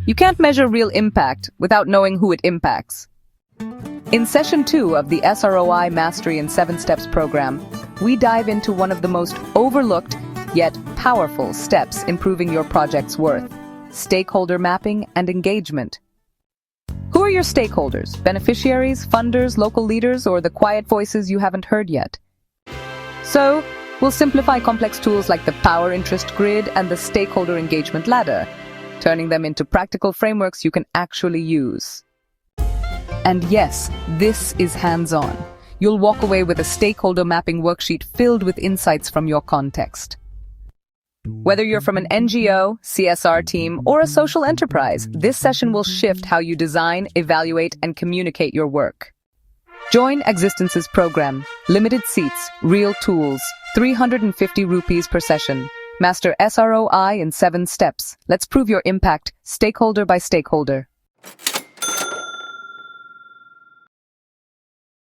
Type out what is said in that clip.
You can't measure real impact without knowing who it impacts. In Session 2 of the SROI Mastery in 7 Steps program, we dive into one of the most overlooked yet powerful steps improving your project's worth: stakeholder mapping and engagement. Who are your stakeholders? Beneficiaries, funders, local leaders, or the quiet voices you haven't heard yet? So, we'll simplify complex tools like the Power Interest Grid and the Stakeholder Engagement Ladder, turning them into practical frameworks you can actually use. And yes, this is hands-on. You'll walk away with a stakeholder mapping worksheet filled with insights from your context. Whether you're from an NGO, CSR team, or a social enterprise, this session will shift how you design, evaluate, and communicate your work. Join Agzistance's program. Limited seats, real tools, 350 rupees per session. Master SROI in 7 steps. Let's prove your impact, stakeholder by stakeholder.